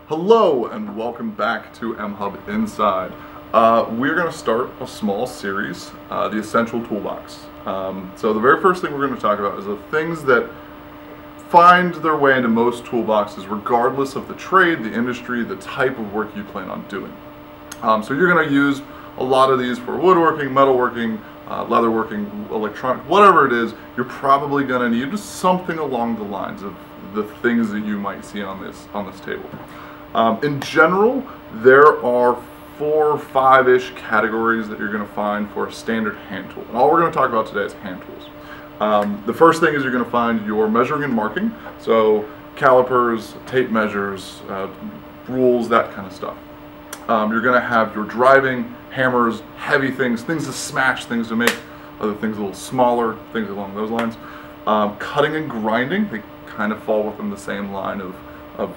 Hello and welcome back to mHUB Inside. We're going to start a small series, the Essential Toolbox. So the very first thing we're going to talk about is the things that find their way into most toolboxes regardless of the trade, the industry, the type of work you plan on doing. So you're going to use a lot of these for woodworking, metalworking, leatherworking, electronic, whatever it is. You're probably going to need something along the lines of the things that you might see on this table. In general, there are 4 or 5-ish categories that you're going to find for a standard hand tool. And all we're going to talk about today is hand tools. The first thing is you're going to find your measuring and marking. So calipers, tape measures, rules, that kind of stuff. You're going to have your driving, hammers, heavy things to smash, things to make other things a little smaller, things along those lines. Cutting and grinding, they kind of fall within the same line of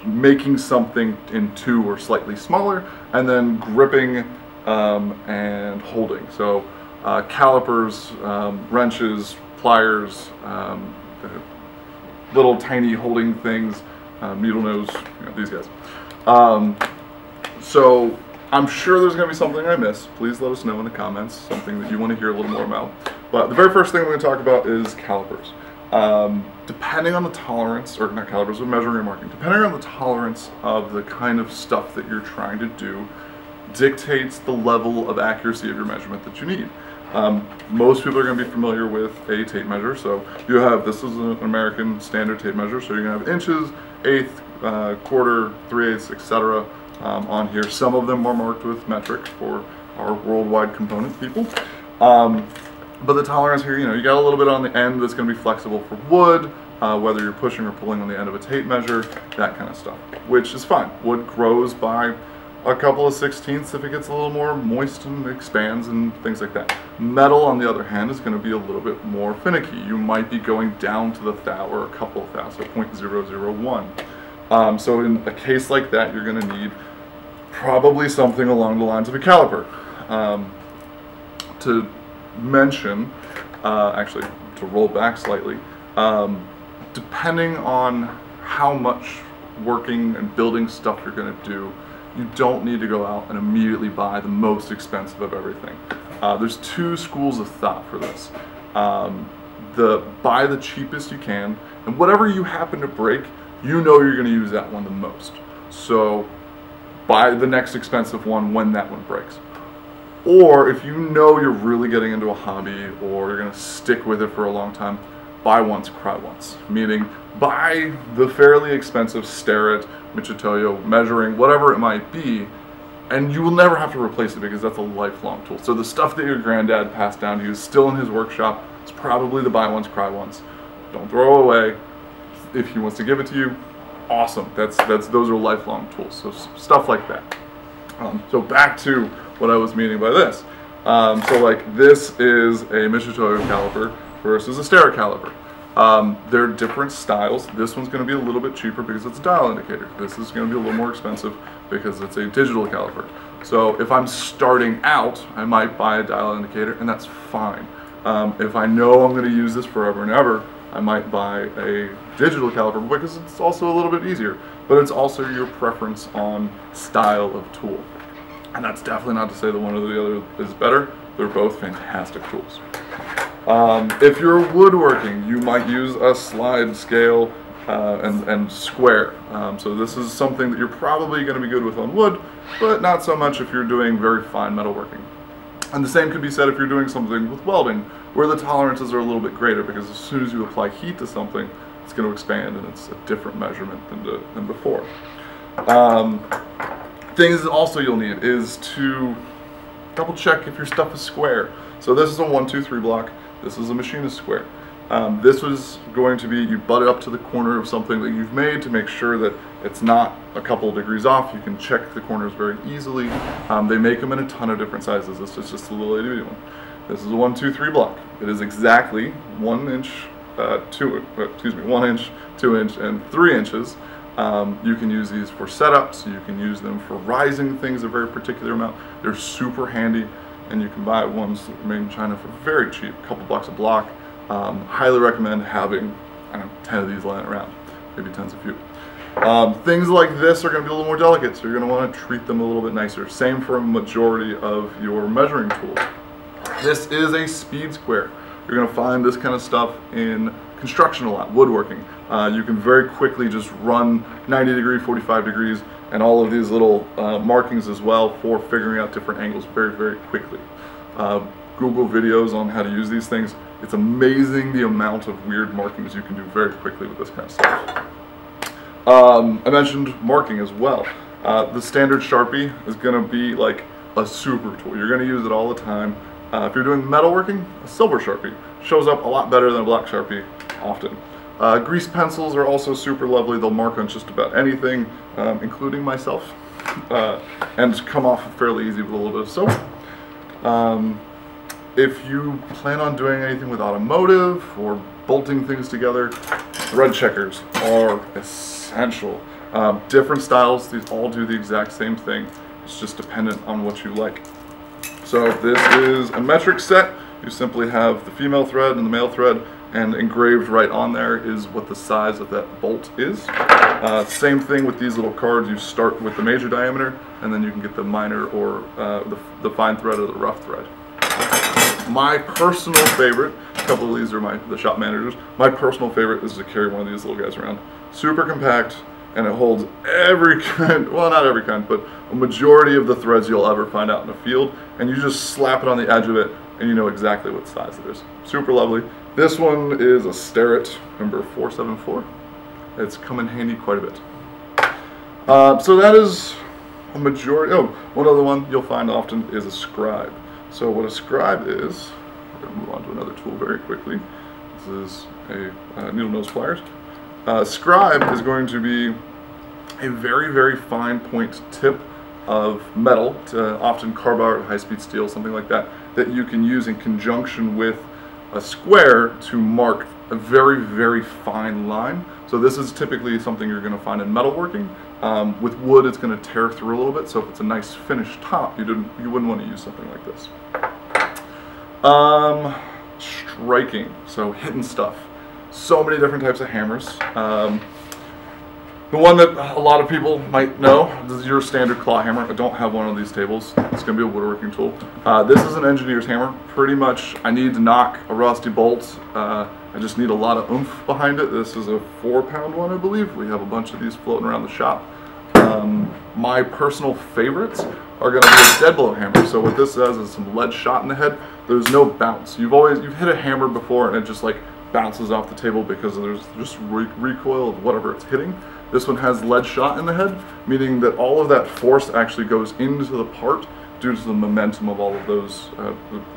making something into or slightly smaller, and then gripping and holding. So calipers, wrenches, pliers, little tiny holding things, needle nose, these guys. So I'm sure there's going to be something I miss. Please let us know in the comments, something that you want to hear a little more about. But the very first thing we're going to talk about is calipers. Depending on the tolerance, or not calipers, but measuring and marking, depending on the tolerance of the kind of stuff that you're trying to do, dictates the level of accuracy of your measurement that you need. Most people are going to be familiar with a tape measure. So you have, this is an American standard tape measure, so you're going to have inches, eighth, quarter, 3/8, etc. On here. Some of them are marked with metric for our worldwide component people. But the tolerance here, you got a little bit on the end that's going to be flexible for wood, whether you're pushing or pulling on the end of a tape measure, that kind of stuff, which is fine. Wood grows by a couple of 1/16ths if it gets a little more moist and expands and things like that. Metal, on the other hand, is going to be a little bit more finicky. You might be going down to the thou or a couple of thou, so 0.001. So in a case like that, you're going to need probably something along the lines of a caliper. To mention, actually to roll back slightly, depending on how much working and building stuff you're going to do, you don't need to go out and immediately buy the most expensive of everything. There's 2 schools of thought for this. Buy the cheapest you can, and whatever you happen to break, you're going to use that one the most. So buy the next expensive one when that one breaks. Or if you're really getting into a hobby or you're going to stick with it for a long time, buy once, cry once. Meaning, buy the fairly expensive Starrett, Michitoyo, measuring, whatever it might be, and you will never have to replace it because that's a lifelong tool. So the stuff that your granddad passed down to you is still in his workshop. It's probably the buy once, cry once. Don't throw it away. If he wants to give it to you, awesome. Those are lifelong tools. So stuff like that. So back to what I was meaning by this. So like this is a Michitoyo caliper versus a Starrett caliper. They're different styles. This one's going to be a little bit cheaper because it's a dial indicator. This is going to be a little more expensive because it's a digital caliper. So if I'm starting out, I might buy a dial indicator, and that's fine. If I know I'm going to use this forever and ever, I might buy a digital caliper because it's also a little bit easier, but it's also your preference on style of tool. And that's definitely not to say that one or the other is better. They're both fantastic tools. If you're woodworking, you might use a slide scale and square. So this is something that you're probably going to be good with on wood, but not so much if you're doing very fine metalworking. And the same could be said if you're doing something with welding, where the tolerances are a little bit greater, because as soon as you apply heat to something, it's going to expand, and it's a different measurement than before. Things also you'll need is to double check if your stuff is square. So this is a 1, 2, 3 block. This is a machinist square. This was going to be, you butt it up to the corner of something that you've made to make sure that it's not a couple of degrees off. You can check the corners very easily. They make them in a ton of different sizes. This is just a little itty bitty one. This is a 1, 2, 3 block. It is exactly 1 inch, 1 inch, 2 inch, and 3 inches. You can use these for setups. You can use them for rising things a very particular amount. They're super handy, and you can buy ones made in China for very cheap, a couple bucks a block. Highly recommend having, I don't know, 10 of these lying around, maybe 10's a few. Things like this are going to be a little more delicate, so you're going to want to treat them a little bit nicer. Same for a majority of your measuring tools. This is a speed square. You're going to find this kind of stuff in construction a lot, woodworking. You can very quickly just run 90 degree, 45 degrees, and all of these little markings as well for figuring out different angles very, very quickly. Google videos on how to use these things. It's amazing the amount of weird markings you can do very quickly with this kind of stuff. I mentioned marking as well. The standard Sharpie is going to be like a super tool. You're going to use it all the time. If you're doing metalworking, a silver Sharpie shows up a lot better than a black Sharpie often. Grease pencils are also super lovely. They'll mark on just about anything, including myself, and come off fairly easy with a little bit of soap. If you plan on doing anything with automotive or bolting things together, thread checkers are essential. Different styles, these all do the exact same thing. It's just dependent on what you like. So if this is a metric set, you simply have the female thread and the male thread, and engraved right on there is what the size of that bolt is. Same thing with these little cards. You start with the major diameter, and then you can get the minor or the fine thread or the rough thread. My personal favorite, a couple of these are the shop managers, my personal favorite is to carry one of these little guys around. Super compact, and it holds every kind, well not every kind, but a majority of the threads you'll ever find out in the field, and you just slap it on the edge of it, and you know exactly what size it is. Super lovely. This one is a Starrett number 474. It's come in handy quite a bit. So that is a majority. Oh, one other one you'll find often is a scribe. So what a scribe is, we're going to move on to another tool very quickly. This is a needle nose pliers. Scribe is going to be a very, very fine point tip of metal, often carbide, high-speed steel, something like that, that you can use in conjunction with a square to mark a very, very fine line. So this is typically something you're going to find in metalworking. With wood, it's going to tear through a little bit, so if it's a nice finished top, you wouldn't want to use something like this. Striking, so hitting stuff. So many different types of hammers. The one that a lot of people might know, this is your standard claw hammer. I don't have one on these tables. It's going to be a woodworking tool. This is an engineer's hammer. Pretty much, I need to knock a rusty bolt. I just need a lot of oomph behind it. This is a 4-pound one, I believe. We have a bunch of these floating around the shop. My personal favorites are going to be a dead blow hammer. So what this says is some lead shot in the head. There's no bounce. You've hit a hammer before and it just like bounces off the table because there's just recoil of whatever it's hitting. This one has lead shot in the head, meaning that all of that force actually goes into the part due to the momentum of all of those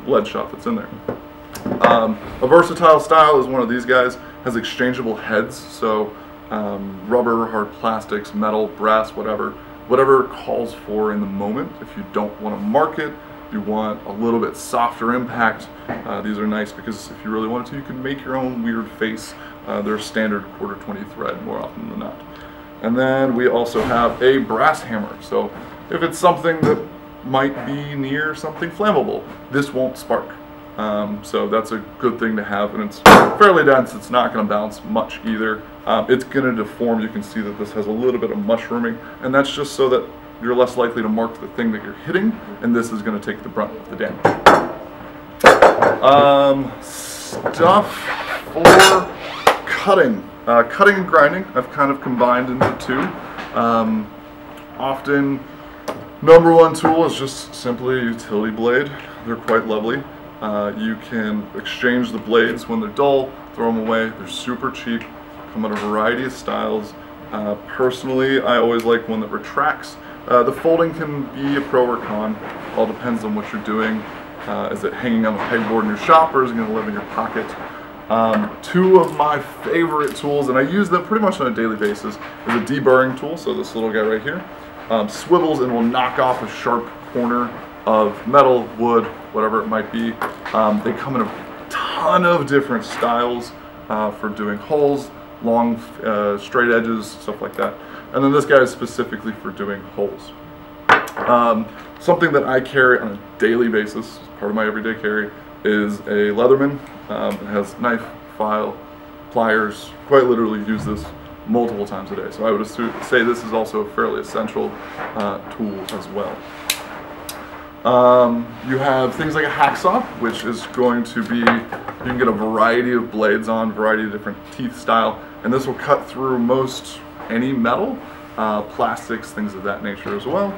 lead shot that's in there. A versatile style is one of these guys. Has exchangeable heads, so rubber, hard plastics, metal, brass, whatever it calls for in the moment. If you don't want to mark it, you want a little bit softer impact, these are nice because if you really wanted to, you can make your own weird face. They're standard 1/4-20 thread more often than not. And then we also have a brass hammer. So if it's something that might be near something flammable, this won't spark. So that's a good thing to have, and it's fairly dense. It's not going to bounce much either. It's going to deform. You can see that this has a little bit of mushrooming, and that's just so that you're less likely to mark the thing that you're hitting, and this is going to take the brunt of the damage. Stuff for cutting. Cutting and grinding, I've kind of combined into two. Often, number one tool is just simply a utility blade. They're quite lovely. You can exchange the blades when they're dull, throw them away. They're super cheap, come in a variety of styles. Personally, I always like one that retracts. The folding can be a pro or con, all depends on what you're doing. Is it hanging on the pegboard in your shop, or is it going to live in your pocket? Two of my favorite tools, and I use them pretty much on a daily basis, is a deburring tool, so this little guy right here. Swivels and will knock off a sharp corner of metal, wood, whatever it might be. They come in a ton of different styles for doing holes, long straight edges, stuff like that. And then this guy is specifically for doing holes. Something that I carry on a daily basis, part of my everyday carry, is a Leatherman. It has knife, file, pliers, quite literally use this multiple times a day. So I would say this is also a fairly essential tool as well. You have things like a hacksaw, which is going to be, you can get a variety of blades on, variety of different teeth style, and this will cut through most any metal, plastics, things of that nature as well.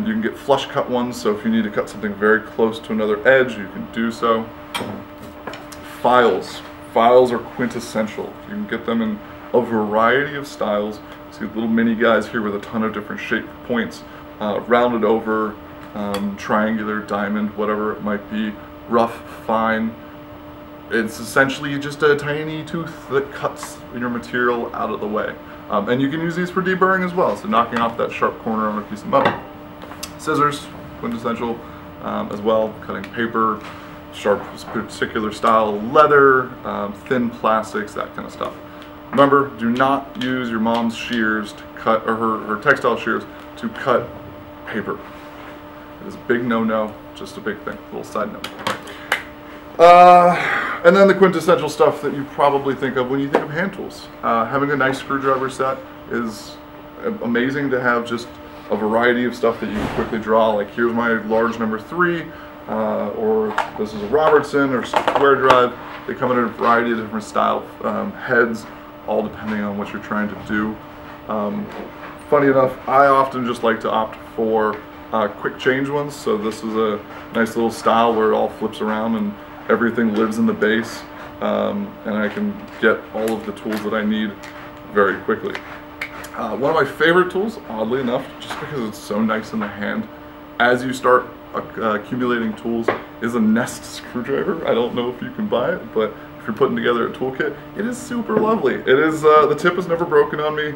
You can get flush cut ones, so if you need to cut something very close to another edge, you can do so. Files. Files are quintessential. You can get them in a variety of styles. See little mini guys here with a ton of different shaped points, rounded over, triangular, diamond, whatever it might be, rough, fine. It's essentially just a tiny tooth that cuts your material out of the way. And you can use these for deburring as well, so knocking off that sharp corner on a piece of metal. Scissors, quintessential as well, cutting paper, sharp particular style leather, thin plastics, that kind of stuff. Remember, do not use your mom's shears to cut, or her textile shears to cut paper. It is a big no-no, just a big thing, little side note. And then the quintessential stuff that you probably think of when you think of hand tools. Having a nice screwdriver set is amazing to have, just a variety of stuff that you can quickly draw. Like here's my large number 3, or this is a Robertson or square drive. They come in a variety of different style heads, all depending on what you're trying to do. Funny enough, I often just like to opt for quick change ones. So this is a nice little style where it all flips around and everything lives in the base, and I can get all of the tools that I need very quickly. One of my favorite tools, oddly enough, just because it's so nice in the hand, as you start accumulating tools, is a Nest screwdriver. I don't know if you can buy it, but if you're putting together a toolkit, it is super lovely. It is, the tip is never broken on me.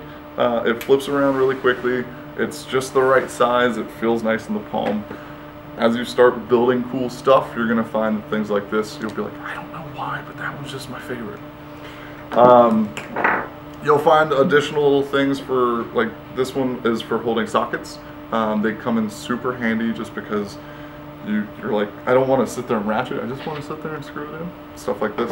It flips around really quickly. It's just the right size. It feels nice in the palm. As you start building cool stuff, you're gonna find that things like this, you'll be like, I don't know why, but that one's just my favorite. You'll find additional little things for, like this one is for holding sockets. They come in super handy just because you're like, I don't want to sit there and ratchet, I just want to sit there and screw it in. Stuff like this,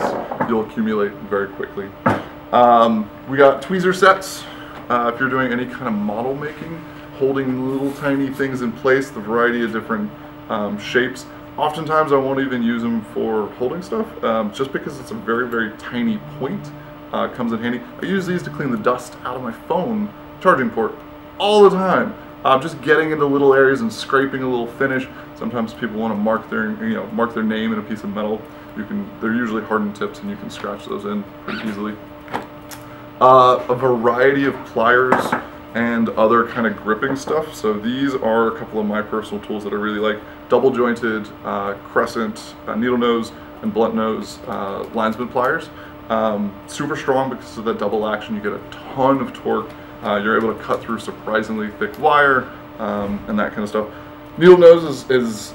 you'll accumulate very quickly. We got tweezer sets. If you're doing any kind of model making, holding little tiny things in place, the variety of different shapes. Oftentimes I won't even use them for holding stuff, just because it's a very, very tiny point. Comes in handy. I use these to clean the dust out of my phone charging port all the time. Just getting into little areas and scraping a little finish. Sometimes people want to mark their name in a piece of metal. They're usually hardened tips, and you can scratch those in pretty easily. A variety of pliers and other kind of gripping stuff. So these are a couple of my personal tools that I really like. Double jointed crescent needle nose and blunt nose linesman pliers. Super strong because of that double action. You get a ton of torque. You're able to cut through surprisingly thick wire and that kind of stuff. Needle nose is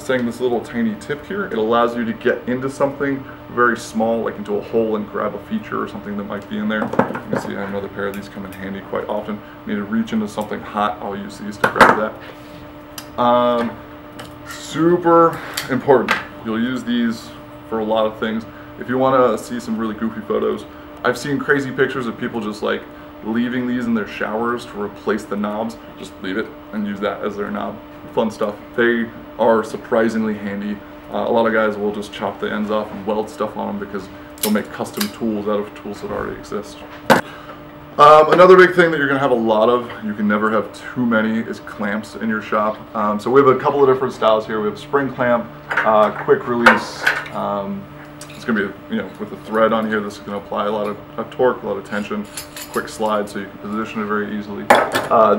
saying this little tiny tip here. It allows you to get into something very small, like into a hole, and grab a feature or something that might be in there. You can see I have another pair of these come in handy quite often. Need to reach into something hot, I'll use these to grab that. Super important. You'll use these for a lot of things. If you want to see some really goofy photos, I've seen crazy pictures of people just like leaving these in their showers to replace the knobs. Just leave it and use that as their knob. Fun stuff. They are surprisingly handy. A lot of guys will just chop the ends off and weld stuff on them because they'll make custom tools out of tools that already exist. Another big thing that you're going to have a lot of, you can never have too many, is clamps in your shop. So we have a couple of different styles here. We have a spring clamp, quick release. It's going to be, with the thread on here, this is going to apply a lot of torque, a lot of tension, quick slide so you can position it very easily.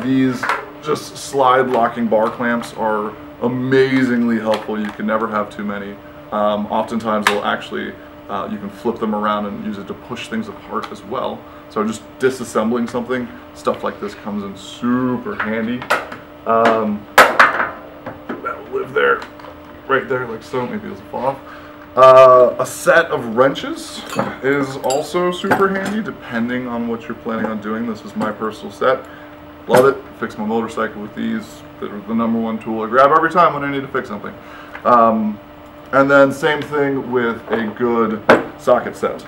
These just slide locking bar clamps are amazingly helpful. You can never have too many. Oftentimes they'll actually, you can flip them around and use it to push things apart as well. So just disassembling something, stuff like this comes in super handy. That'll live there, right there like so, maybe it doesn't fall off. A set of wrenches is also super handy depending on what you're planning on doing. This is my personal set. Love it. Fix my motorcycle with these. They're the #1 tool I grab every time when I need to fix something. And then same thing with a good socket set.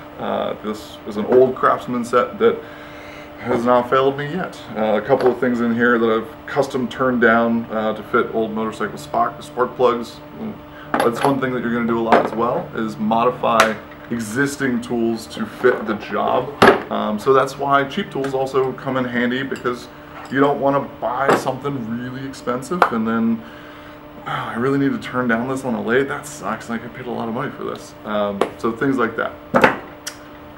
This is an old Craftsman set that has not failed me yet. A couple of things in here that I've custom turned down to fit old motorcycle spark plugs. That's one thing that you're going to do a lot as well, is modify existing tools to fit the job. So that's why cheap tools also come in handy, because you don't want to buy something really expensive and then, oh, I really need to turn down this on a lathe. That sucks. Like, I paid a lot of money for this. So things like that.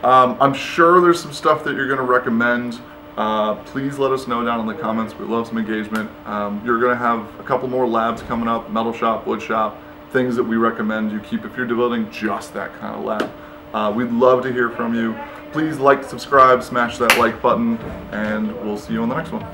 I'm sure there's some stuff that you're going to recommend. Please let us know down in the comments. We love some engagement. You're going to have a couple more labs coming up, metal shop, wood shop, things that we recommend you keep if you're building just that kind of lab. We'd love to hear from you. Please like, subscribe, smash that like button, and we'll see you on the next one.